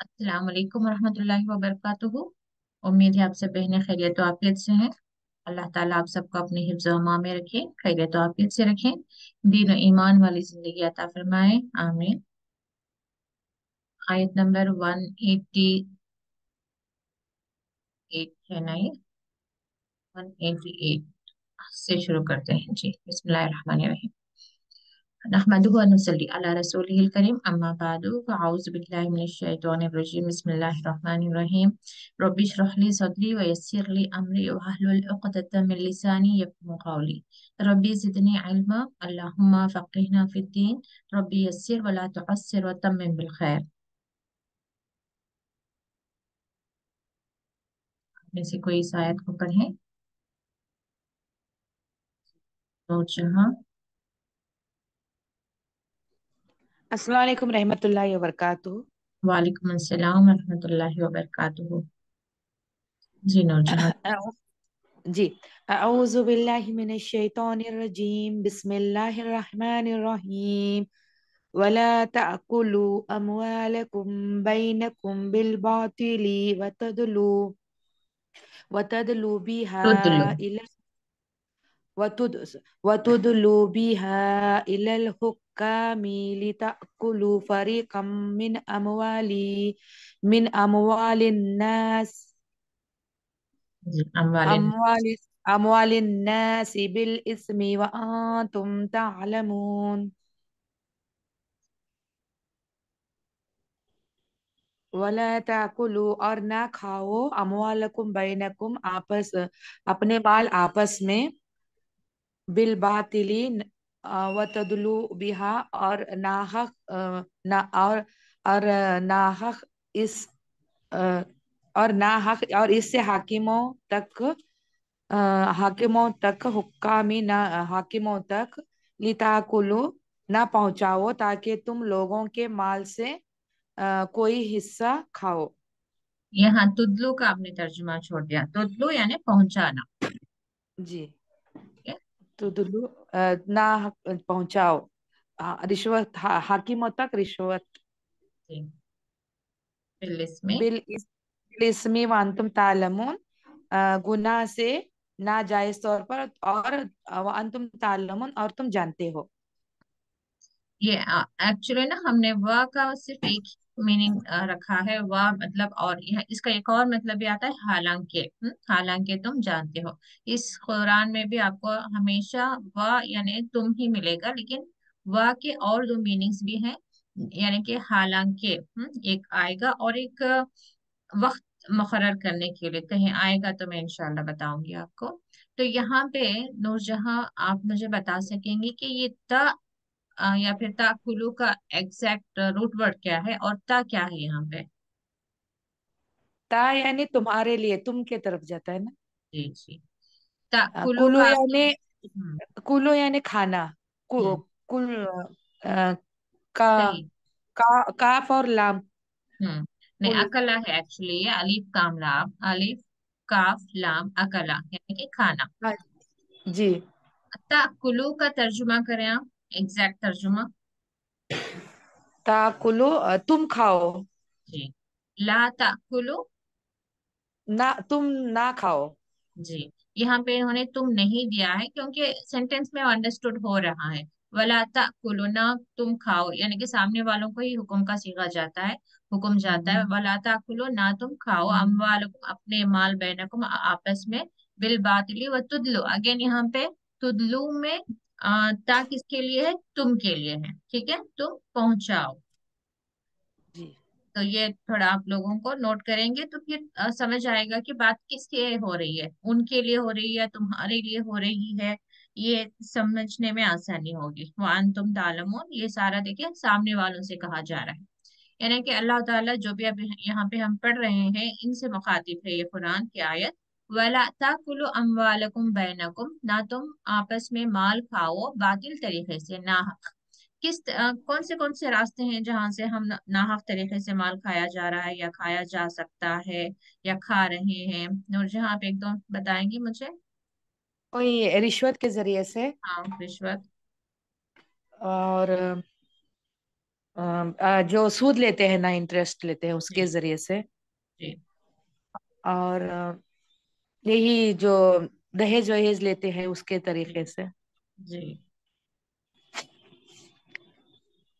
अस्सलाम वालेकुम रहमतुल्लाहि व बरकातुहू। उम्मीद है आप सब बहनें खैरियत तो आफियत से हैं। अल्लाह ताला आप सबको अपने हिफ्ज़ व अमान में रखे, खैरियत तो आफियत से रखें, दीन और ईमान वाली जिंदगी अता फरमाए, आमीन। आयत नंबर 188 है ना ये? 188 से शुरू करते हैं जी। बिस्मिल्लाहिर्रहमानिर्रहीम। नहमदुहु व नुसल्ली अला रसूलिहिल करीम, अम्मा बादु, फ़अऊज़ु बिल्लाहि मिनश शैतानिर रजीम, बिस्मिल्लाहिर रहमानिर रहीम। रब्बि इश्रह ली सदरी व यस्सिर ली अमरी वहलुल उक़दतम मिन लिसानी यफ़क़हू क़ौली। रब्बि ज़िदनी इल्मा, अल्लाहुम्मा फ़क़्हिना फ़िद्दीन, रब्बि यस्सिर व ला तुअस्सिर व तम्मिम बिल खैर। में से कोई इस आयत को पढ़ें। नूरजहां। अस्सलाम वालेकुम रहमतुल्लाहि व बरकातुहू। वालेकुम अस्सलाम व रहमतुल्लाहि व बरकातुहू। जी नूरजहां। जी। अऊज़ु बिल्लाहि मिनश शैतानिर रजीम, बिस्मिल्लाहिर रहमानिर रहीम। वला तअकुलू अमवालकुम बैनकुम बिल बातिली वतदलू बिहा तुदलु। इला वतुद वतुदलू बिहा इलल हुक्कामी लितअकुलू फरीक़म मिन अमवालिन नास जी अम्वालिन। अमवाल अमवालिन नासी बिल इस्मी व अंतुम तालमून। वला ताकुलू और ना खाओ अमवालकुम बैनकुम आपस अपने माल आपस में बिल बातिली व तदलू बिहा और नाहक ना और नाहक इस अ, और नाहक और इससे अ, हाकिमों तक लिताकुलू ना पहुंचाओ ताकि तुम लोगों के माल से कोई हिस्सा खाओ। यहाँ तुदलु का आपने तर्जुमा छोड़ दिया। तुदलु यानी पहुंचाना। जी। ठीक है। तो दुल्लू ना पहुंचाओ। रिश्वत हाकिमों तक रिश्वत जी। फिर इसमें बिल इस्मी वांतुम तालमून गुनाह से नाजायज तौर पर और वांतुम तालमून और तुम जानते हो। ये एक्चुअली ना हमने वाह का सिर्फ एक ही मीनिंग रखा है। वाह मतलब, और यह इसका एक और मतलब भी आता है हालांकि। हालांकि तुम जानते हो। इस कुरान में भी आपको हमेशा वाह यानी तुम ही मिलेगा, लेकिन वाह के और दो मीनिंग्स भी हैं। यानी कि हालांकि एक आएगा, और एक वक्त मुकर्रर करने के लिए कहीं आएगा, तो मैं इंशाल्लाह बताऊंगी आपको। तो यहाँ पे नूरजहां, आप मुझे बता सकेंगे कि ये ता या फिर ताकुलू का एग्जैक्ट रूट वर्ड क्या है, और ता क्या है यहाँ पे? ता यानी तुम्हारे लिए, तुम के तरफ जाता है ना। जी जी। ताकुलू कुलू का यानी आपने। हम्म। खाना। हम्म। कुल अ, का सही। काफ और लाम। नहीं, कुलू। अकला है एक्चुअली। ये अलीफ काम लाम, अलीफ काफ लाम अकला यानी कि खाना। हाँ, जी। ताकुलू का तर्जुमा करें आप, एग्जैक्ट तर्जुमा। ताकुलू तुम खाओ। जी। ला ताकुलू। ना तुम ना खाओ। जी। यहाँ पे इन्होंने तुम नहीं दिया है, क्योंकि सेंटेंस में अंडरस्टूड हो रहा है। वला ताकुलू, ना तुम खाओ, यानी कि सामने वालों को ही हुक्म का सीखा जाता है, हुक्म जाता है। वला ताकुलू, ना तुम खाओ, अमवालकुम अपने माल, बैनकुम आपस में, बिल बातिली व तुदलु। अगेन यहाँ पे तुदलु में ता किसके लिए है? तुम के लिए है। ठीक है, तुम पहुंचाओ। जी। तो ये थोड़ा आप लोगों को नोट करेंगे तो फिर समझ आएगा कि बात किसके हो रही है, उनके लिए हो रही है, तुम्हारे लिए हो रही है। ये समझने में आसानी होगी। वान तुम तालमून, ये सारा देखिए सामने वालों से कहा जा रहा है। यानी कि अल्लाह ताला जो भी अभी यहाँ पे हम पढ़ रहे हैं, इनसे मुखातिब है ये कुरान की आयत। वला ताकुलु अम्वालकुम बैनकुम, ना तुम आपस में माल खाओ बातिल तरीके से, नाहक। कौन से रास्ते हैं जहां से हम नाहक तरीके से माल खाया जा रहा है, या खाया जा सकता है, या खा रहे हैं? नूरजहां, आप एक दो बताएंगी मुझे? कोई रिश्वत के जरिए से। हाँ, रिश्वत। और जो सूद लेते हैं ना, इंटरेस्ट लेते हैं उसके जी जरिए से। जी और यही जो दहेज वहेज लेते हैं उसके तरीके जी से। जी।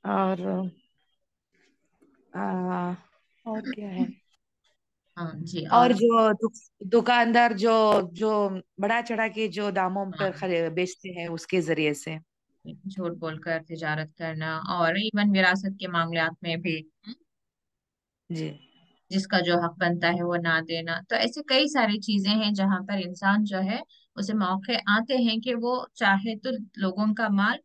और आ, और क्या है? हाँ जी। और और जो दुकानदार जो जो बढ़ा चढ़ा के जो दामों पर हाँ, खरीद बेचते हैं उसके जरिए से। झूठ बोलकर तिजारत करना, और इवन विरासत के मामलात में भी जी। जिसका जो हक बनता है वो ना देना। तो ऐसे कई सारी चीजें हैं जहां पर इंसान जो है उसे मौके आते हैं कि वो चाहे तो लोगों का माल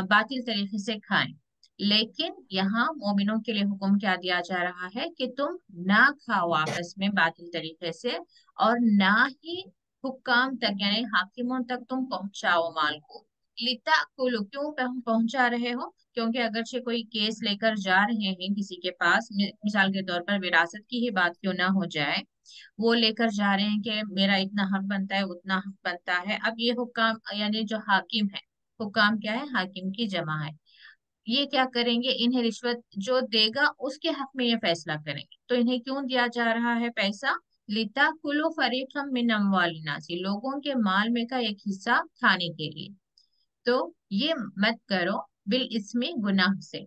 बातिल तरीके से खाएं। लेकिन यहाँ मोमिनों के लिए हुक्म क्या दिया जा रहा है कि तुम ना खाओ आपस में बातिल तरीके से, और ना ही हुक्काम तक यानी हाकिमों तक तुम पहुंचाओ माल को। लिता कुलू क्यों पहुंचा रहे हो? क्योंकि अगरचे कोई केस लेकर जा रहे हैं किसी के पास, मिसाल के तौर पर विरासत की ही बात क्यों ना हो जाए, वो लेकर जा रहे हैं कि मेरा इतना हक बनता है उतना हक बनता है। अब ये हुक्काम यानी जो हाकिम है, हुक्काम क्या है? हाकिम की जमा है। ये क्या करेंगे? इन्हें रिश्वत जो देगा उसके हक में ये फैसला करेंगे। तो इन्हें क्यों दिया जा रहा है पैसा? लिता कुलो फरीकम मिन अम्वालिनासी, लोगों के माल में का एक हिस्सा खाने के लिए। तो ये मत करो बिल इसमें गुनाह से,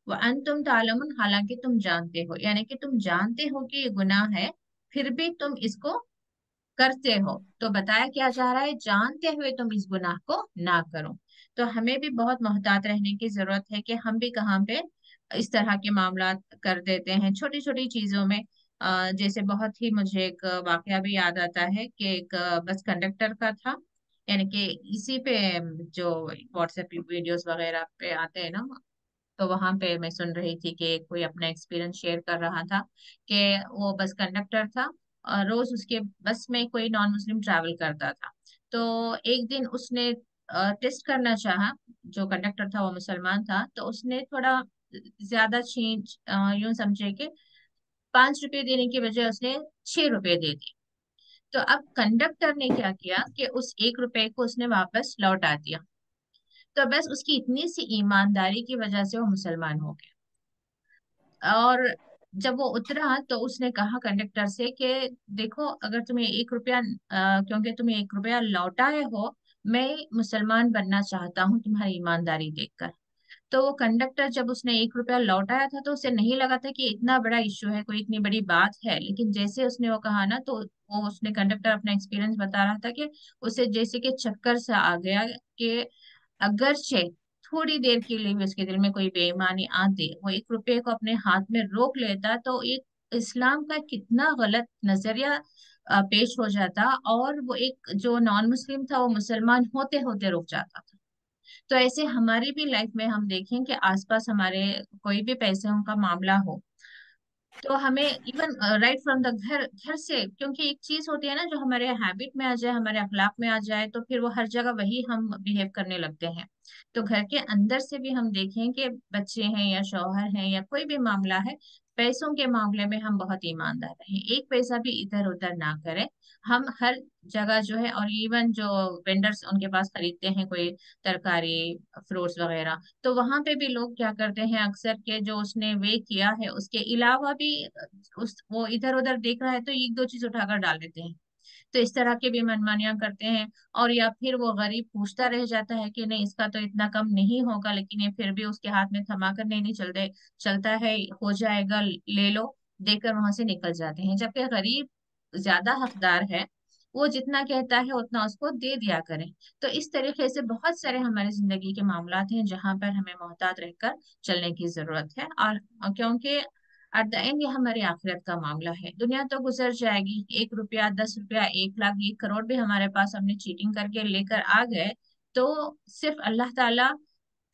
वो तुम तालमुन, हालांकि तुम जानते हो, यानी कि तुम जानते हो कि ये गुनाह है, फिर भी तुम इसको करते हो। तो बताया क्या जा रहा है? जानते हुए तुम इस गुनाह को ना करो। तो हमें भी बहुत मोहतात रहने की जरूरत है कि हम भी कहाँ पे इस तरह के मामला कर देते हैं छोटी छोटी चीजों में। जैसे बहुत ही मुझे एक वाकया भी याद आता है कि एक बस कंडक्टर का था, यानी कि इसी पे जो व्हाट्सएप वीडियोस वगैरह पे आते हैं ना, तो वहां पे मैं सुन रही थी कि कोई अपना एक्सपीरियंस शेयर कर रहा था कि वो बस कंडक्टर था और रोज उसके बस में कोई नॉन मुस्लिम ट्रैवल करता था। तो एक दिन उसने टेस्ट करना चाहा, जो कंडक्टर था वो मुसलमान था, तो उसने थोड़ा ज्यादा चेंज यूं समझे कि 5 रुपए देने की बजाय उसने 6 रुपए दे दिए। तो अब कंडक्टर ने क्या किया कि उस 1 रुपए को उसने वापस लौटा दिया। तो बस उसकी इतनी सी ईमानदारी की वजह से वो मुसलमान हो गया। और जब वो उतरा तो उसने कहा कंडक्टर से कि देखो, अगर तुम्हें 1 रुपया क्योंकि तुम्हें 1 रुपया लौटाए हो, मैं मुसलमान बनना चाहता हूँ तुम्हारी ईमानदारी देखकर। तो वो कंडक्टर जब उसने 1 रुपया लौटाया था तो उसे नहीं लगा था कि इतना बड़ा इश्यू है, कोई इतनी बड़ी बात है। लेकिन जैसे उसने वो कहा ना, तो वो उसने कंडक्टर अपना एक्सपीरियंस बता रहा था कि उसे जैसे कि चक्कर सा आ गया कि अगरचे थोड़ी देर के लिए भी उसके दिल में कोई बेईमानी आती, वो 1 रुपये को अपने हाथ में रोक लेता, तो एक इस्लाम का कितना गलत नजरिया पेश हो जाता, और वो एक जो नॉन मुस्लिम था वो मुसलमान होते होते रुक जाता था। तो ऐसे हमारी भी लाइफ में हम देखें कि आसपास हमारे कोई भी पैसों का मामला हो, तो हमें इवन राइट फ्रॉम द घर घर से, क्योंकि एक चीज होती है ना जो हमारे हैबिट में आ जाए, हमारे अखलाक में आ जाए, तो फिर वो हर जगह वही हम बिहेव करने लगते हैं। तो घर के अंदर से भी हम देखें कि बच्चे हैं या शौहर हैं या कोई भी मामला है, पैसों के मामले में हम बहुत ईमानदार रहें, एक पैसा भी इधर उधर ना करें। हम हर जगह जो है, और इवन जो वेंडर्स उनके पास खरीदते हैं कोई तरकारी फ्रूट्स वगैरह, तो वहां पे भी लोग क्या करते हैं अक्सर के, जो उसने वे किया है उसके अलावा भी उस वो इधर उधर देख रहा है तो एक दो चीज उठाकर डाल देते हैं। तो इस तरह की भी मनमानियां करते हैं। और या फिर वो गरीब पूछता रह जाता है कि नहीं इसका तो इतना कम नहीं होगा, लेकिन ये फिर भी उसके हाथ में थमा कर नहीं नहीं चलते, चलता है, हो जाएगा ले लो, देकर वहां से निकल जाते हैं। जबकि गरीब ज्यादा हकदार है, वो जितना कहता है उतना उसको दे दिया करें। तो इस तरीके से बहुत सारे हमारी जिंदगी के मामलात हैं जहां पर हमें मोहतात रहकर चलने की जरूरत है। और क्योंकि एट द एंड ये हमारी आखिरत का मामला है। दुनिया तो गुजर जाएगी, 1 रुपया 10 रुपया 1 लाख 1 करोड़ भी हमारे पास हमने चीटिंग करके लेकर आ गए, तो सिर्फ अल्लाह ताला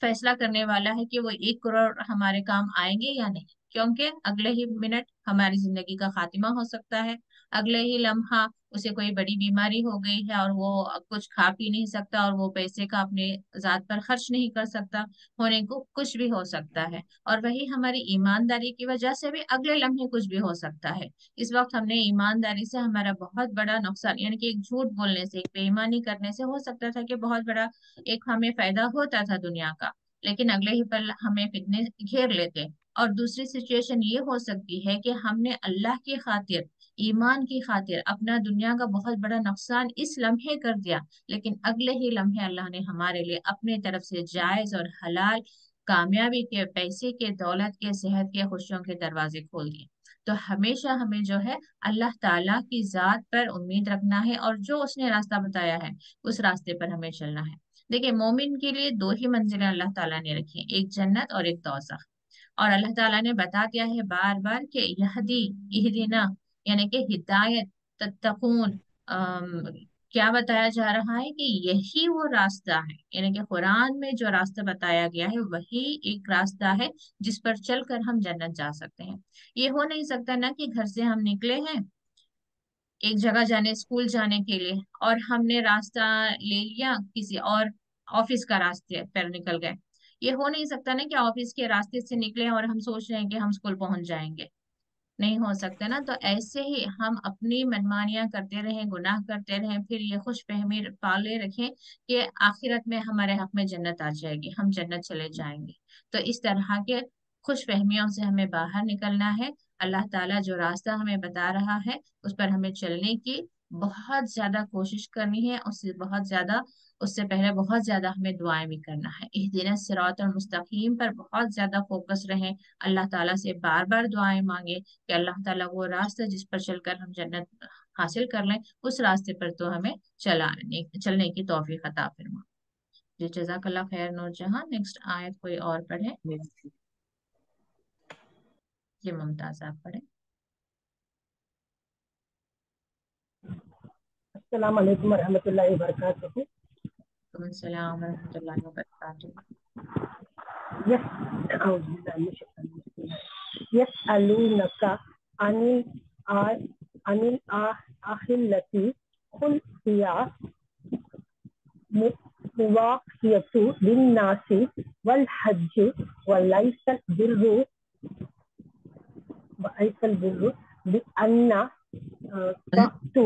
फैसला करने वाला है कि वो 1 करोड़ हमारे काम आएंगे या नहीं। क्योंकि अगले ही मिनट हमारी जिंदगी का खात्मा हो सकता है, अगले ही लम्हा उसे कोई बड़ी बीमारी हो गई है और वो अब कुछ खा पी नहीं सकता, और वो पैसे का अपने जात पर खर्च नहीं कर सकता, होने को कुछ भी हो सकता है। और वही हमारी ईमानदारी की वजह से भी अगले लम्हे कुछ भी हो सकता है। इस वक्त हमने ईमानदारी से हमारा बहुत बड़ा नुकसान, यानी कि एक झूठ बोलने से, एक बेईमानी करने से हो सकता था कि बहुत बड़ा एक हमें फायदा होता था दुनिया का, लेकिन अगले ही पल हमें फितने घेर लेते। और दूसरी सिचुएशन ये हो सकती है कि हमने अल्लाह की खातिर, ईमान की खातिर अपना दुनिया का बहुत बड़ा नुकसान इस लम्हे कर दिया, लेकिन अगले ही लम्हे अल्लाह ने हमारे लिए अपने तरफ से जायज और हलाल कामयाबी के, पैसे के, दौलत के, सेहत के, खुशियों के दरवाजे खोल दिए। तो हमेशा हमें जो है अल्लाह ताला की जात पर उम्मीद रखना है, और जो उसने रास्ता बताया है उस रास्ते पर हमें चलना है। देखिए, मोमिन के लिए दो ही मंजिलें अल्लाह ताला ने रखी हैं, एक जन्नत और एक दोज़ख। और अल्लाह ताला ने बता दिया है बार बार कि यहदी, इहदिना, यानी कि हिदायत, तत्तकून, क्या बताया जा रहा है कि यही वो रास्ता है, यानी कि कुरान में जो रास्ता बताया गया है वही एक रास्ता है जिस पर चलकर हम जन्नत जा सकते हैं। ये हो नहीं सकता ना कि घर से हम निकले हैं एक जगह जाने, स्कूल जाने के लिए, और हमने रास्ता ले लिया किसी और ऑफिस का रास्ते पर निकल गए। ये हो नहीं सकता ना कि ऑफिस के रास्ते से निकले और हम सोच रहे हैं कि हम स्कूल पहुंच जाएंगे। नहीं हो सकता ना। तो ऐसे ही हम अपनी मनमानियां करते रहें, गुनाह करते रहें, फिर ये खुश फहमी पाले रखें कि आखिरत में हमारे हक में जन्नत आ जाएगी, हम जन्नत चले जाएंगे। तो इस तरह के खुश फहमियों से हमें बाहर निकलना है। अल्लाह ताला जो रास्ता हमें बता रहा है उस पर हमें चलने की बहुत ज्यादा कोशिश करनी है। उससे पहले बहुत ज्यादा हमें दुआएं भी करना है। इहदिना सिरातल मुस्तकीम पर बहुत ज्यादा फोकस रहें। अल्लाह ताला से बार बार दुआएं मांगे कि अल्लाह ताला वो रास्ता जिस पर चलकर हम जन्नत हासिल कर लें, उस रास्ते पर तो हमें चलने की तौफीक अता फरमा। जी, जज़ाकल्लाह खैर नूर जहां। नेक्स्ट आयत कोई और पढ़े? जी, मुमताज आप पढ़े। अस्सलाम वालेकुम रहमतुल्लाहि व बरकातहू। अस्सलाम वरहमतुल्लाहि वबरकातुहू। यसअलूनका अनिल अनिल अहिल्लति कुल हिया मुवाक़ियतु लिन्नासि वल हज्ज वलैसल बिर्रु बिअन्ना तअतु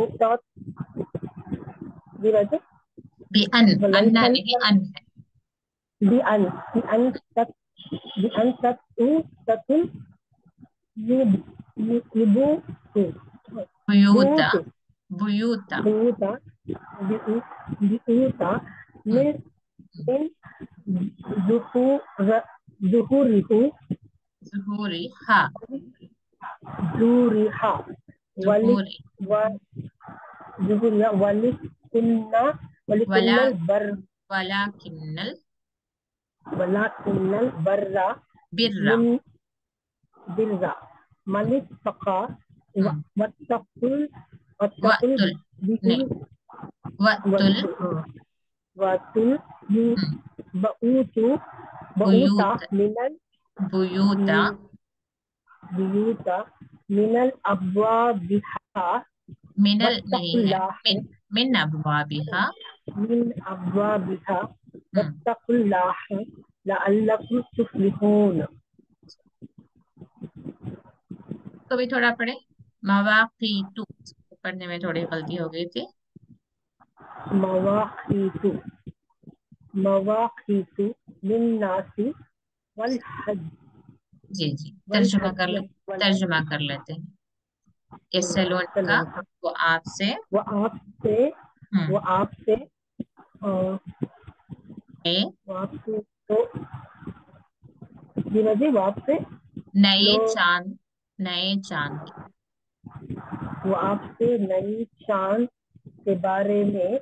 बिअन, अन्ना वलैसल नहीं, अन है। बिअन बिअन तअतु ततुल युबूतु बुयूता, बुयूतु बुयूता। बुयूता बियूता हम्म, min min zuhurihu ज़ुहूरी हा, zuriha walik ज़ुहूरी, wa zuhuriya walikunna वला walikunnal bar वलाकिन्नल walakunnal barra Birra. min birra malik taqa हम्म, wattaqul wattaqul वतुल bihi नहीं, वतुल। watul हम्म, bautu bauta बुयूत, minal बुयूता, buyuta minal abwabiha मिनल नहीं है, wattaqullah मिन अबवाबिहा। min abwabiha हम्म, wattaqullah la'allakum tuflihun। तो भी थोड़ा पढ़े। मवाक़ीतु, पढ़ने में थोड़ी गलती हो गई थी। मवाqitu मवाqitu लिन्नासि वल हज जी जी, वल हज वल तर्जुमा कर लेते हैं। यसलून का, वो आपसे, वो आपसे वो हम्म, आपसे अ, नए वो आपसे तो जी नजी वो आपसे नए लो चांद, नए चांद की वो आपसे नई चांद के बारे में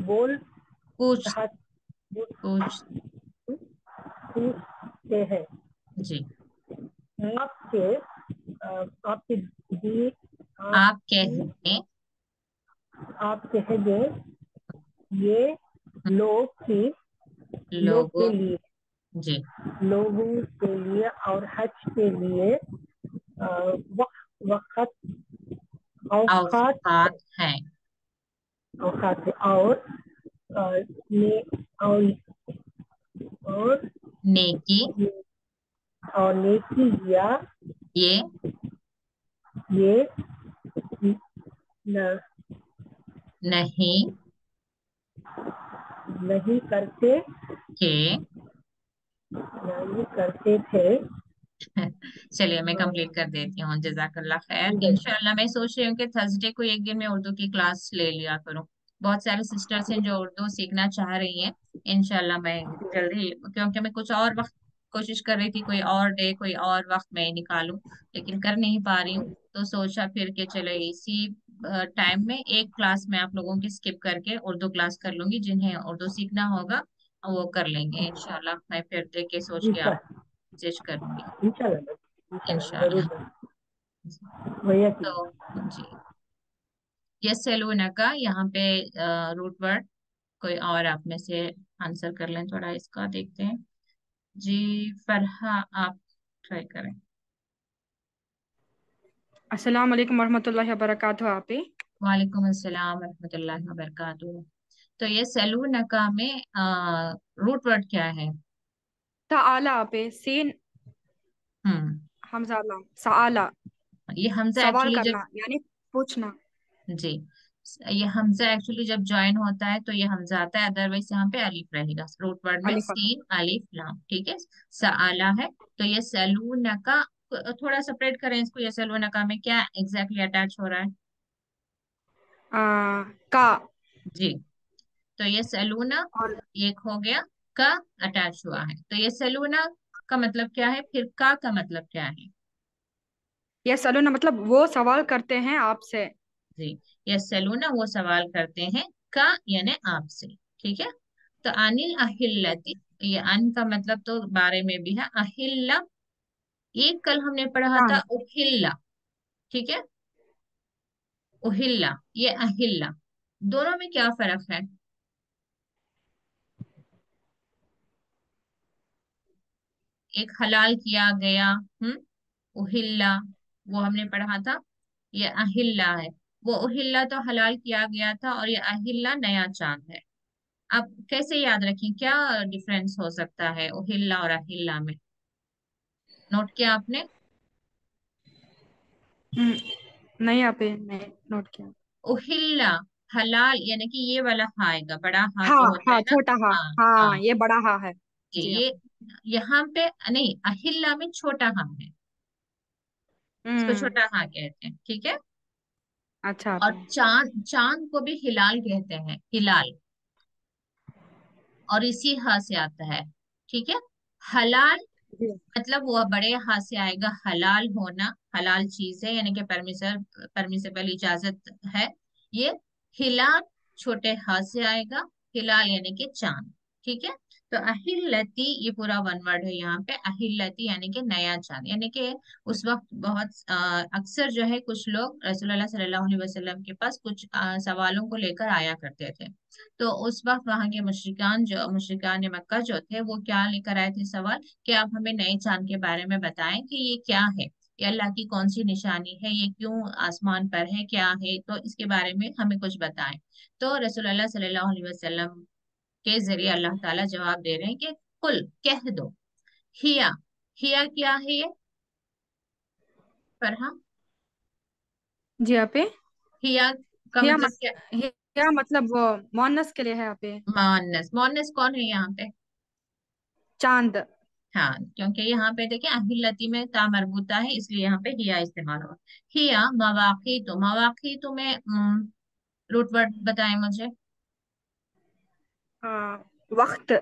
बोल पूछ, रहा पूछ। पूछते हैं। जी, आपके आपके दी आप आपकी कहने, आप कह दें ये लोग के लोगों, लिए जी, लोगों के लिए और हज के लिए वक्त औकात औकात है, औकात है और अ, ने और और नेकी, और नेकी या ये ये न, नहीं नहीं करते के यानी करते थे। चलिए मैं हाँ, कंप्लीट कर देती हूँ। जजाकल्ला खैर। जी। इंशाल्लाह मैं सोच रही हूँ कि थर्सडे को एक दिन मैं उर्दू की क्लास ले लिया करूँ। बहुत सारे सिस्टर्स हैं जो उर्दू सीखना चाह रही हैं। इंशाल्लाह मैं जल्दी, क्योंकि मैं कुछ और वक्त कोशिश कर रही थी, कोई और डे कोई और वक्त मैं निकालूं, लेकिन कर नहीं पा रही हूँ। तो सोचा फिर के चलो इसी टाइम में एक क्लास में आप लोगों की स्किप करके उर्दू क्लास कर लूंगी। जिन्हें उर्दू सीखना होगा वो कर लेंगे इंशाल्लाह। मैं फिर देख के सोच के आप इंशाल्लाह। मैसेज करूंगी इंशाल्लाह इंशाल्लाह। जरूर। भैया की। तो जी, यस सैलूना का यहाँ पे रूट वर्ड। कोई और आप में से आंसर कर लें, थोड़ा इसका देखते हैं। जी फरहा, आप ट्राई करें। अस्सलाम वालेकुम वरहमतुल्लाहि वबरकातुहू आपी। वालेकुम अस्सलाम रहमतुल्लाहि व बरकातुहू। तो ये सैलूना का में रूट वर्ड क्या है? सआला आपे सीन हम्म। हमजा ला सआला, ये हमजा सवाल एक्चुअली जब, करना यानी पूछना। जी, ये हमजा एक्चुअली जब ज्वाइन होता है तो ये हमजा आता है, अदरवाइज यहाँ पे अलिफ रहेगा। रूट वर्ड में अलिफ आता सीन अलिफ लाम, ठीक है। सआला है। तो ये सैलूना का, थोड़ा सेपरेट करें इसको। ये सैलूना का में क्या एग्जैक्टली अटैच हो रहा है? का। जी, तो ये सैलूना और एक हो गया, का अटैच हुआ है। तो ये सैलूना का मतलब क्या है, फिर का मतलब क्या है? ये सलूना मतलब वो सवाल करते हैं आपसे। जी, ये सैलूना वो सवाल करते हैं, का यानी आपसे, ठीक है। तो अनिल अहिल्लति, ये अन का मतलब तो बारे में भी है। अहिल्ला, एक कल हमने पढ़ा था चांद। उहिल्ला, ठीक है। उहिल्ला, ये अहिल्ला, दोनों में क्या फर्क है? एक हलाल किया गया, उहिल्ला, वो हमने पढ़ा था। ये अहिल्ला है। वो उहिल्ला तो हलाल किया गया था, और ये अहिल्ला नया चांद है। आप कैसे याद रखें, क्या डिफरेंस हो सकता है उहिल्ला और अहिल्ला में? नोट किया आपने? हम्म, नहीं आपे नहीं नोट किया। उहिल्ला हलाल यानी कि ये वाला हा आएगा, बड़ा हा हाँ जो होता है हाँ, ना। छोटा हाँ। हाँ हाँ, हाँ, ये बड़ा हाँ है। जी, जी ये आपे। यहाँ पे नहीं, अहिल्ला में छोटा हा है, इसको हम्म। छोटा हा कहते हैं, ठीक है। अच्छा और आपे। चांद, चांद को भी हिलाल कहते हैं, हिलाल, और इसी हा से आता है, ठीक है। हलाल जी। मतलब वो बड़े हाथ से आएगा, हलाल होना, हलाल चीज है यानी कि परमिसेबल इजाजत है ये। हिलाल छोटे हाथ से आएगा, हिलाल यानी कि चांद, ठीक है। तो अहिल्लती ये पूरा वन वर्ड है यहाँ पे। अहिल्लती यानी कि नया चांद, यानी कि उस वक्त बहुत अक्सर जो है कुछ लोग रसूलुल्लाह सल्लल्लाहु अलैहि वसल्लम के पास कुछ सवालों को लेकर आया करते थे। तो उस वक्त वहां के मुशरिकान मक्का जो थे वो क्या लेकर आए थे सवाल, कि आप हमें नए चांद के बारे में बताएं कि ये क्या है, ये अल्लाह की कौन सी निशानी है, ये क्यों आसमान पर है, क्या है, तो इसके बारे में हमें कुछ बताएं। तो रसूलुल्लाह सल्लल्लाहु अलैहि वसल्लम के जरिए अल्लाह ताला जवाब दे रहे हैं कि कुल कह दो, हिया, हिया क्या है ये फरहा? जी आपे। हिया का हिया मतलब मत क्या? हिया मतलब वो मोनस के लिए है आपे। मोअन्नस, मोअन्नस कौन है यहाँ पे? चांद। हाँ, क्योंकि यहाँ पे देखिए अहिल्लती में ता मरबूता है, इसलिए यहाँ पे हिया इस्तेमाल हुआ। हिया मवाक़ीतु, मवाक़ीतु में रूट वर्ड बताएं मुझे। हाँ, वक्त।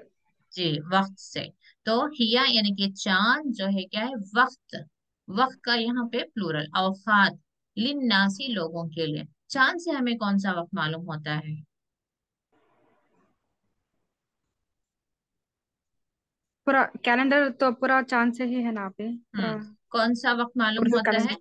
जी, वक्त से। तो हिया यानी कि चांद जो है क्या है, वक्त। वक्त का यहाँ पे प्लूरल, औकात, लिन्नासी लोगों के लिए। चांद से हमें कौन सा वक्त मालूम होता है? पूरा कैलेंडर तो पूरा चांद से ही है ना आपे पूरा। कौन सा वक्त मालूम उर्दू होता है? कैलेंडर।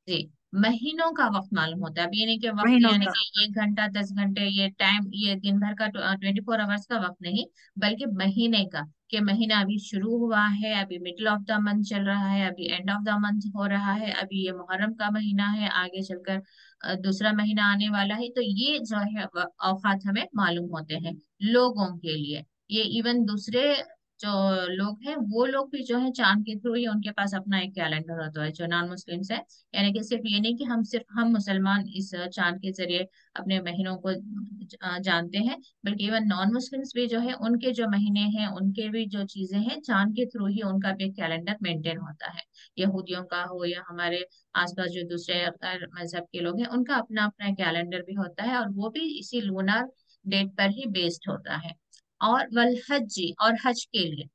जी, महीनों का वक्त मालूम होता है। अब ये नहीं कि वक्त महीनों यानी का। कि 1 घंटा 10 घंटे, ये टाइम, ये दिन भर का 24 आवर्स का वक्त नहीं, बल्कि महीने का, कि महीना अभी शुरू हुआ है, अभी मिडिल ऑफ द मंथ चल रहा है, अभी एंड ऑफ द मंथ हो रहा है, अभी ये मुहर्रम का महीना है, आगे चलकर दूसरा महीना आने वाला है। तो ये जो है औकात हमें मालूम होते हैं लोगों के लिए। ये इवन दूसरे जो लोग हैं वो लोग भी जो है चांद के थ्रू ही उनके पास अपना एक कैलेंडर होता है, जो नॉन मुस्लिम्स है। यानी कि सिर्फ ये नहीं कि हम मुसलमान इस चांद के जरिए अपने महीनों को जानते हैं, बल्कि इवन नॉन मुस्लिम्स भी जो है उनके जो महीने हैं उनके भी जो चीजें हैं चांद के थ्रू ही उनका भी कैलेंडर मेंटेन होता है। यहूदियों का हो या हमारे आसपास जो दूसरे मजहब के लोग हैं उनका अपना अपना कैलेंडर भी होता है, और वो भी इसी लूनर डेट पर ही बेस्ड होता है। और वल हज, और हज के लिए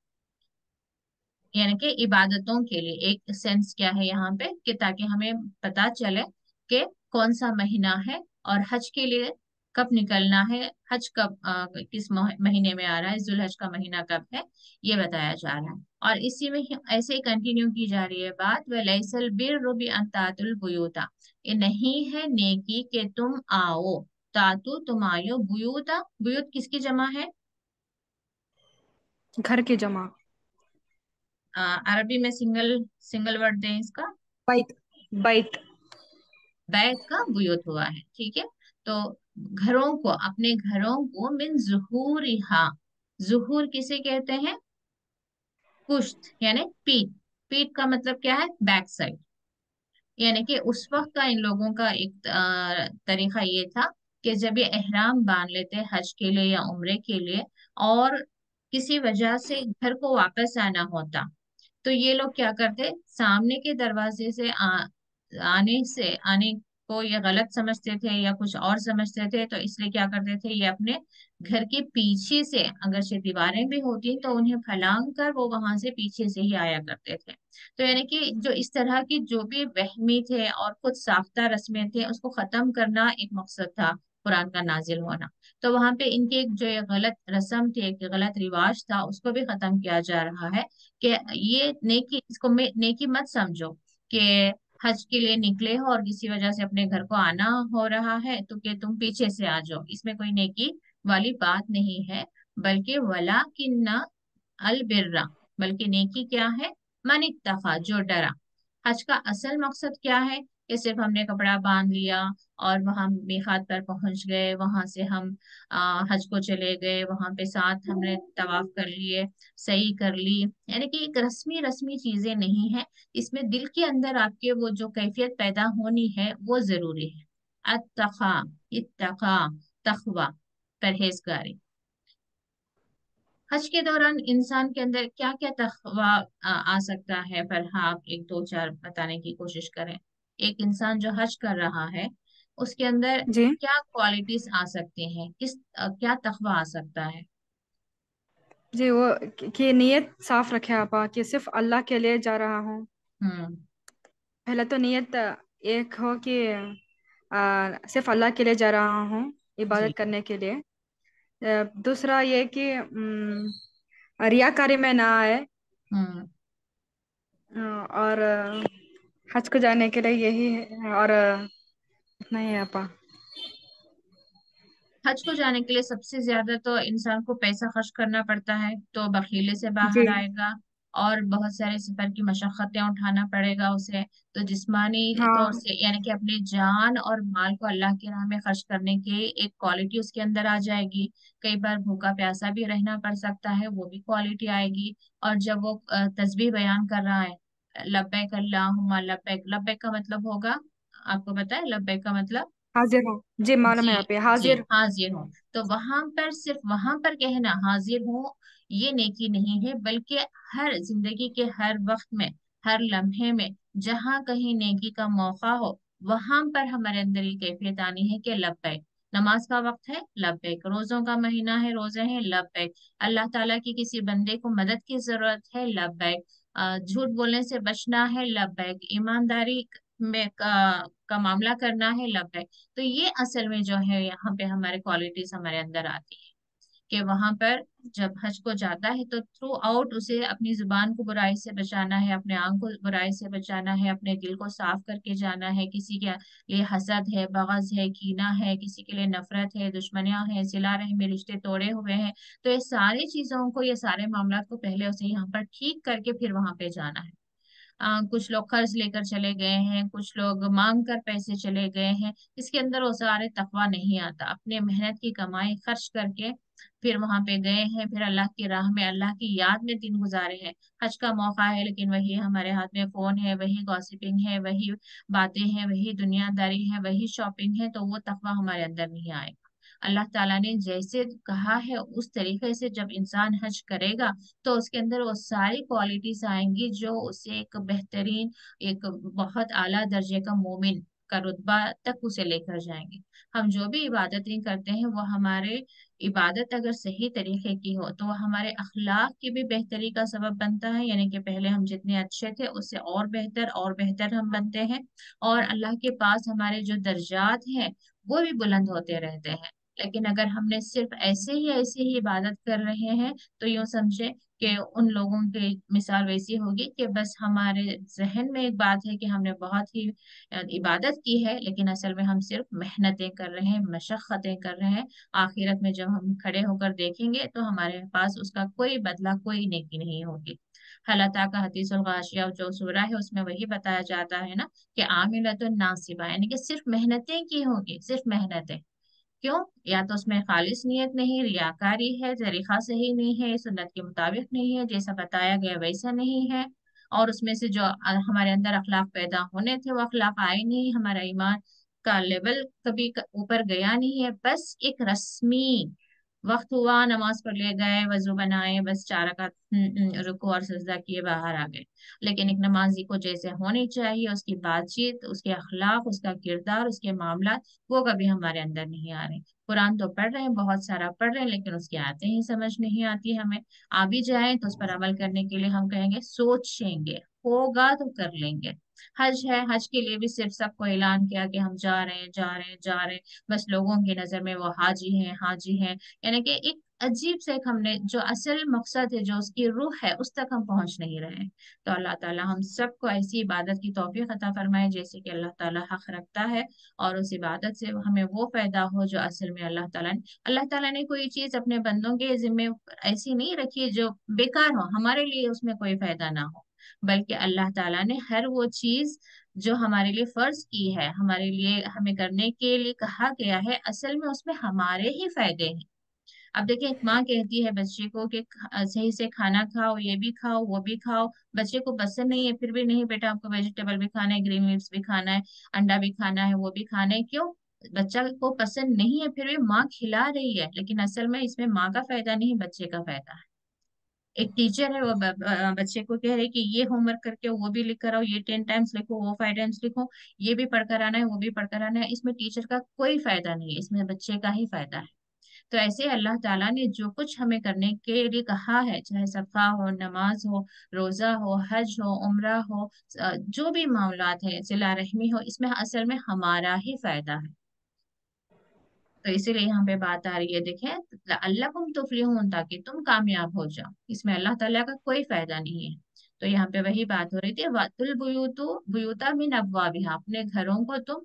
यानी कि इबादतों के लिए एक सेंस क्या है यहाँ पे कि ताकि हमें पता चले कि कौन सा महीना है, और हज के लिए कब निकलना है, हज कब किस महीने में आ रहा है, जुलहज का महीना कब है, ये बताया जा रहा है। और इसी में ऐसे ही कंटिन्यू की जा रही है बात, वलैसल बिर्रु बिअन तातुल बुयूता, ये नहीं है नेकी कि तुम आओ, तातु तुम आयो, बुयूता, बुयूत किसकी जमा है? घर की जमा। अरबी में सिंगल सिंगल वर्ड दें इसका। बैत। बैत। बैत का बुयूत हुआ है, ठीक है। तो घरों को, अपने घरों को, मिन जुहूरिहा, जुहूर किसे कहते हैं? पुश्त यानी पीठ। पीठ का मतलब क्या है? Back side. यानी कि उस वक्त का इन लोगों का एक तरीका ये था कि जब ये एहराम बांध लेते हज के लिए या उम्रे के लिए, और किसी वजह से घर को वापस आना होता, तो ये लोग क्या करते, सामने के दरवाजे से आने को ये गलत समझते थे या कुछ और समझते थे, तो इसलिए क्या करते थे, ये अपने घर के पीछे से, अगर से दीवारें भी होती तो उन्हें फलांग कर वो वहां से पीछे से ही आया करते थे। तो यानी कि जो इस तरह की जो भी वहमी थे और कुछ साख्ता रस्में थे उसको खत्म करना एक मकसद था कुरान का नाजिल होना। तो वहां पे इनके एक जो ये गलत रस्म थी, एक गलत रिवाज था, उसको भी खत्म किया जा रहा है कि ये नेकी, इसको नेकी मत समझो कि हज के लिए निकले हो और किसी वजह से अपने घर को आना हो रहा है तो कि तुम पीछे से आ जाओ, इसमें कोई नेकी वाली बात नहीं है। बल्कि वला किन्ना अल बिर्रा, बल्कि नेकी क्या है? मन इत्तखा, जो डरा। हज का असल मकसद क्या है कि सिर्फ हमने कपड़ा बांध लिया और वहां मीकात पर पहुंच गए, वहां से हम हज को चले गए, वहां पे साथ हमने तवाफ कर लिए, सही कर ली, यानी कि एक रस्मी रस्मी चीजें नहीं है। इसमें दिल के अंदर आपके वो जो कैफियत पैदा होनी है वो जरूरी है। अत्तखा, इत्तखा, तखवा, परहेजगारी। हज के दौरान इंसान के अंदर क्या क्या तकवा आ सकता है, पर हाँ आप एक दो चार बताने की कोशिश करें। एक इंसान जो हज कर रहा है उसके अंदर जी। क्या क्वालिटीज आ सकती हैं, क्या तकवा आ सकता है? जी वो कि नीयत साफ रखे आपा कि सिर्फ अल्लाह के लिए जा रहा हूँ। हम्म। पहले तो नीयत एक हो कि सिर्फ अल्लाह के लिए जा रहा हूँ, जी। इबादत करने के लिए। दूसरा ये कि रियाकारी में ना आए। हम्म। और हज को जाने के लिए यही है, और इतना ही है आपा। हज को जाने के लिए सबसे ज्यादा तो इंसान को पैसा खर्च करना पड़ता है, तो बखीले से जी। बाहर आएगा, और बहुत सारे सफर की मशक्कतें उठाना पड़ेगा उसे। तो जिस्मानी तौर हाँ। से यानी कि अपनी जान और माल को अल्लाह की राह में खर्च करने की एक क्वालिटी उसके अंदर आ जाएगी। कई बार भूखा प्यासा भी रहना पड़ सकता है, वो भी क्वालिटी आएगी। और जब वो तस्बीह बयान कर रहा है, लब्बैक अल्लाहुम्मा लब्बैक, लब्बैक का मतलब होगा, आपको पता है लब्बैक का मतलब? हाजिर हूँ। जी मालूम है जी। यहाँ पे जी, हाजिर। हाजिर हूँ। तो वहां पर सिर्फ वहां पर कहना हाजिर हूँ ये नेकी नहीं है, बल्कि हर जिंदगी के हर वक्त में, हर लम्हे में जहां कहीं नेकी का मौका हो, वहां पर हमारे अंदर ये कैफियत आनी है कि लब्बैक। नमाज का वक्त है, लब्बैक। रोजों का महीना है, रोजे हैं, लब्बैक। अल्लाह ताला की किसी बंदे को मदद की जरूरत है, लब्बैक। झूठ बोलने से बचना है, लब्बैक। ईमानदारी में का मामला करना है, लब्बैक। तो ये असल में जो है यहाँ पे हमारे क्वालिटीज हमारे अंदर आती है कि वहां पर जब हज को जाता है तो थ्रू आउट उसे अपनी जुबान को बुराई से बचाना है, अपने आंख को बुराई से बचाना है, अपने दिल को साफ करके जाना है। किसी के लिए हसद है, बगज है, कीना है, किसी के लिए नफरत है, दुश्मनियां हैं, सिला रहमी रिश्ते तोड़े हुए हैं, तो ये सारी चीजों को, ये सारे मामला को पहले उसे यहाँ पर ठीक करके फिर वहां पे जाना है। कुछ लोग कर्ज लेकर चले गए हैं, कुछ लोग मांग कर पैसे चले गए हैं। इसके अंदर वो सारे तकवा नहीं आता। अपने मेहनत की कमाई खर्च करके फिर वहां पे गए हैं, फिर अल्लाह की राह में अल्लाह की याद में दिन गुजारे हैं। हज का मौका है लेकिन वही हमारे हाथ में फोन है, वही गॉसिपिंग है, वही बातें हैं, वही दुनियादारी है, वही शॉपिंग है, तो वो तकवा हमारे अंदर नहीं आएगा। अल्लाह ताला ने जैसे कहा है उस तरीके से जब इंसान हज करेगा तो उसके अंदर वो सारी क्वालिटीज आएंगी जो उसे एक बेहतरीन, एक बहुत आला दर्जे का मोमिन का रुतबा तक उसे लेकर जाएंगे। हम जो भी इबादतें करते हैं वो हमारे इबादत अगर सही तरीके की हो तो वो हमारे अखलाक की भी बेहतरी का सबब बनता है, यानी कि पहले हम जितने अच्छे थे उससे और बेहतर हम बनते हैं। और अल्लाह के पास हमारे जो दर्जात हैं वो भी बुलंद होते रहते हैं। लेकिन अगर हमने सिर्फ ऐसे ही इबादत कर रहे हैं तो यूं समझे कि उन लोगों की मिसाल वैसी होगी कि बस हमारे जहन में एक बात है कि हमने बहुत ही इबादत की है, लेकिन असल में हम सिर्फ मेहनतें कर रहे हैं, मशक्क़तें कर रहे हैं। आखिरत में जब हम खड़े होकर देखेंगे तो हमारे पास उसका कोई बदला, कोई नेकी नहीं होगी। हलाता का हदीसुल गाशिया जो सूरा है उसमें वही बताया जाता है ना कि आमिलतुन नासिबा, यानी कि सिर्फ मेहनतें की होगी, सिर्फ मेहनतें। क्यों? या तो उसमें खालिस नियत नहीं, रियाकारी है, तरीका सही नहीं है, सुन्नत के मुताबिक नहीं है, जैसा बताया गया वैसा नहीं है, और उसमें से जो हमारे अंदर अखलाक पैदा होने थे वो अखलाक आए नहीं, हमारा ईमान का लेवल कभी ऊपर गया नहीं है। बस एक रस्मी वक्त हुआ, नमाज पढ़ ले गए, वजू बनाए, बस 4 रकात रुको और सजदा किए, बाहर आ गए। लेकिन एक नमाजी को जैसे होनी चाहिए उसकी बातचीत, उसके अखलाक, उसका किरदार, उसके मामला, वो कभी हमारे अंदर नहीं आ रहे। कुरान तो पढ़ रहे हैं, बहुत सारा पढ़ रहे हैं, लेकिन उसकी आयतें ही समझ नहीं आती हमें। आ भी जाए तो उस पर अमल करने के लिए हम कहेंगे सोचेंगे, होगा तो कर लेंगे। हज है, हज के लिए भी सिर्फ सबको ऐलान किया कि हम जा रहे हैं, जा रहे हैं, जा रहे हैं, बस लोगों की नजर में वो हाजी हैं, हाजी हैं। यानी कि एक अजीब से एक हमने जो असल मकसद है, जो उसकी रूह है, उस तक हम पहुंच नहीं रहे हैं। तो अल्लाह ताला हम सबको ऐसी इबादत की तौफीक अता फरमाए जैसे कि अल्लाह ताला हक रखता है, और उस इबादत से हमें वो फायदा हो जो असल में अल्लाह ताला ने कोई चीज अपने बंदों के जिम्मे ऐसी नहीं रखी जो बेकार हो, हमारे लिए उसमें कोई फायदा ना हो। बल्कि अल्लाह ताला ने हर वो चीज जो हमारे लिए फर्ज की है, हमारे लिए हमें करने के लिए कहा गया है, असल में उसमें हमारे ही फायदे हैं। अब देखिए, एक माँ कहती है बच्चे को कि सही से खाना खाओ, ये भी खाओ, वो भी खाओ। बच्चे को पसंद नहीं है, फिर भी नहीं बेटा आपको वेजिटेबल भी खाना है, ग्रीन लीव्स भी खाना है, अंडा भी खाना है, वो भी खाना है। क्यों? बच्चा को पसंद नहीं है, फिर भी माँ खिला रही है, लेकिन असल में इसमें माँ का फायदा नहीं, बच्चे का फायदा है। एक टीचर है वो बच्चे को कह रहे कि ये होमवर्क करके वो भी लिख कर आओ, ये 10 टाइम्स लिखो, वो 5 टाइम्स लिखो, ये भी पढ़कर आना है, वो भी पढ़कर आना है। इसमें टीचर का कोई फायदा नहीं है, इसमें बच्चे का ही फायदा है। तो ऐसे अल्लाह ताला ने जो कुछ हमें करने के लिए कहा है, चाहे सदका हो, नमाज हो, रोजा हो, हज हो, उम्रा हो, जो भी मामलात है, सिला रहमी हो, इसमें असल में हमारा ही फायदा है। तो इसीलिए यहाँ पे बात आ रही है, देखें, अल्लाकुम तुफलिहून, ताकि तुम कामयाब हो जाओ। इसमें अल्लाह ताला का कोई फायदा नहीं है। तो यहाँ पे वही बात हो रही थी, वातुल बुयूतु बुयूता मिन अबवाबिहा, अपने घरों को तुम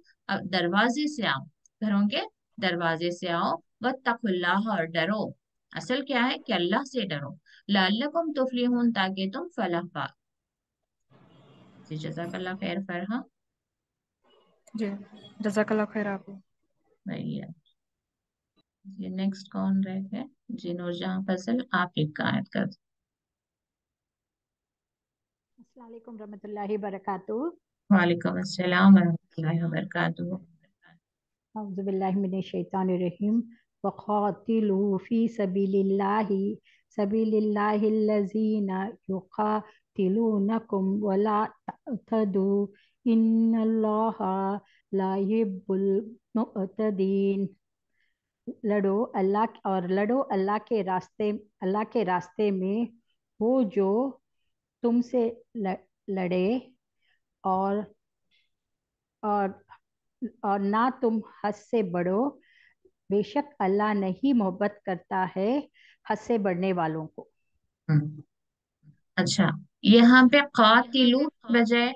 दरवाजे से आओ, घरों के दरवाजे से आओ। वत्तकुल्लाह, और डरो। असल क्या है कि अल्लाह से डरो। लअल्लकुम तुफलिहून, ताकि तुम फलाह पाओ। जी, जज़ाकल्लाह खैर फरहा। जी, जज़ाकल्लाह खैर आपको। वही है। जी, नेक्स्ट कौन रह गए? जी, नूरजहां फजल, आप एक आयत कर। अस्सलाम वालेकुम रहमतुल्लाहि बरकातुहू। वालेकुम अस्सलाम वरहमतुल्लाहि वबरकातुहू। औज़ु बिल्लाहि मिनश शैतानिर रजीम। वक़ातिलू फ़ी सबिलिल्लाहिल्लज़ीना युक़ातिलूनकुम वला तअतदू इन्नल्लाहा ला युहिब्बुल मुअतदीन। लड़ो अल्लाह के रास्ते में, वो जो तुमसे लड़े, और और और ना तुम हद से बढ़ो। बेशक अल्लाह नहीं मोहब्बत करता है हद से बढ़ने वालों को। हम्म, अच्छा, यहाँ पे कातिलू बजाय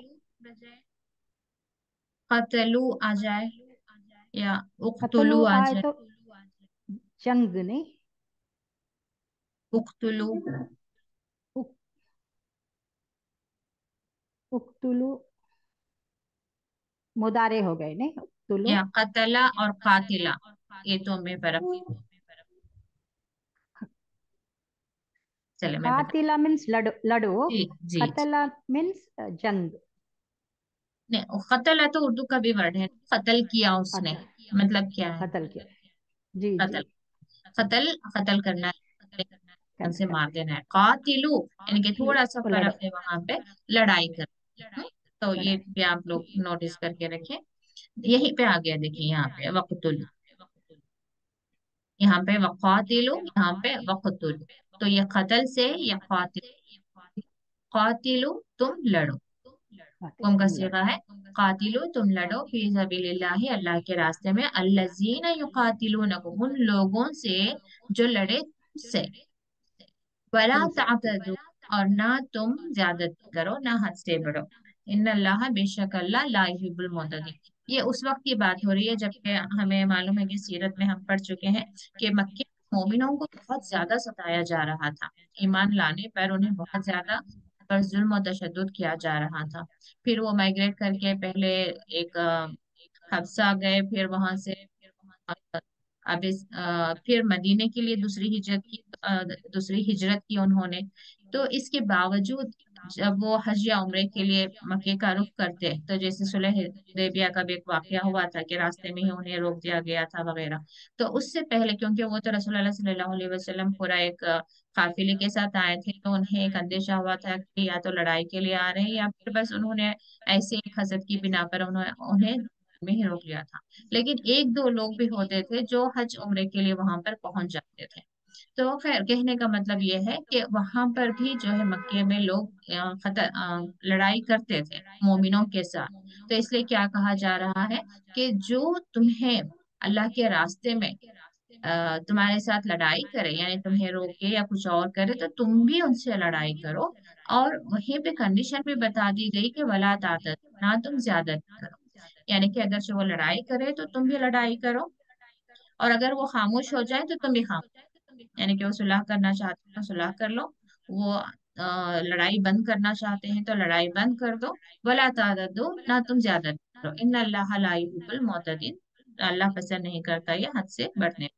कतलू आ जाए, या कत्लू उक्तुलू आ आए जाए। तो जंग नहीं, उक्तुलू। उक, उक्तुलु मुदारे हो गए नहीं, उक्तुलु। या कतला और कातिला, ये तो में फर्क है। चले मैं बता। कातिला मीन्स लड़ो, जी जी। कतला मीन्स जंग। नहीं, कतल है तो उर्दू का भी वर्ड है, कत्ल किया उसने, अच्छा, मतलब क्या है? कत्ल किया। जी जी। कत्ल, कत्ल कत्ल करना है, से करना। मार देना है। कातिलू यानी कि थोड़ा सा वो लड़ो, फर्क है वहां पे, लड़ाई कर। तो ये लड़ाई। भी आप लोग नोटिस करके रखें। यहीं पे आ गया देखिए, यहाँ पे वक्तुल, यहाँ पे वक़ातिलु, यहाँ पे वक़्तुल। तो ये कत्ल से या कातिल, कातिलु तुम लड़ो, बातें कौन का तुम लड़ो। सीगा है, कातिलु तुम लड़ो, फी सबीलिल्लाहि अल्लाह के रास्ते में, अल्लज़ीना युकातिलूनकुम उन लोगों से जो लड़े तुमसे, वला तुमसे। तातदू और ना तुम ज्यादती करो, ना हद से बढ़ो, इन अल्लाह बेशक अल्लाह ला युहिब्बुल मुअतदीन। ये उस वक्त की बात हो रही है जबकि हमें मालूम है कि सीरत में हम पढ़ चुके हैं कि मक्के के मोमिनों को बहुत ज्यादा सताया जा रहा था, ईमान लाने पर उन्हें बहुत ज्यादा पर जुल्म और तशद्दुद किया जा रहा था। फिर वो माइग्रेट करके पहले एक हफ्सा गए, फिर वहां से अब फिर मदीने के लिए दूसरी हिजरत की उन्होंने। तो इसके बावजूद जब वो हज या उम्रे के लिए मक्के का रुख करते, तो जैसे सुलह हुदैबिया का भी एक वाकया हुआ था कि रास्ते में ही उन्हें रोक दिया गया था वगैरह। तो उससे पहले, क्योंकि वो तो रसूलुल्लाह सल्लल्लाहु अलैहि वसल्लम पूरा एक काफिले के साथ आए थे, तो उन्हें एक अंदेशा हुआ था कि या तो लड़ाई के लिए आ रहे हैं या फिर बस उन्होंने ऐसे एक हसद की बिना पर उन्हें उन्हें में ही रोक लिया था। लेकिन एक दो लोग भी होते थे जो हज उम्रे के लिए वहां पर पहुंच जाते थे। तो खैर, कहने का मतलब ये है कि वहां पर भी जो है मक्के में लोग लड़ाई करते थे मोमिनों के साथ। तो इसलिए क्या कहा जा रहा है कि जो तुम्हें अल्लाह के रास्ते में तुम्हारे साथ लड़ाई करे, यानी तुम्हें रोके या कुछ और करे, तो तुम भी उनसे लड़ाई करो। और वहीं पे कंडीशन भी बता दी गई कि वला तातद, ना तुम ज्यादा करो, यानी कि अगर से वो लड़ाई करे तो तुम भी लड़ाई करो, और अगर वो खामोश हो जाए तो तुम भी खामोश, यानी कि वो सुलह करना चाहते हैं तो सुलह कर लो, वो लड़ाई बंद करना चाहते हैं तो लड़ाई बंद कर दो। वला ताददु, ना तुम ज्यादा करो, इन अल्लाह ला युहिब्बुल मुअतदिन, अल्लाह पसंद नहीं करता ये हद से बढ़ने।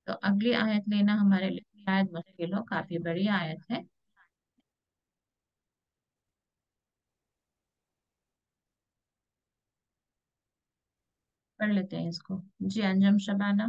तो अगली आयत लेना हमारे लिए शायद मुश्किल हो, काफी बड़ी आयत है। पढ़ लेते हैं इसको। जी अंजम शबाना।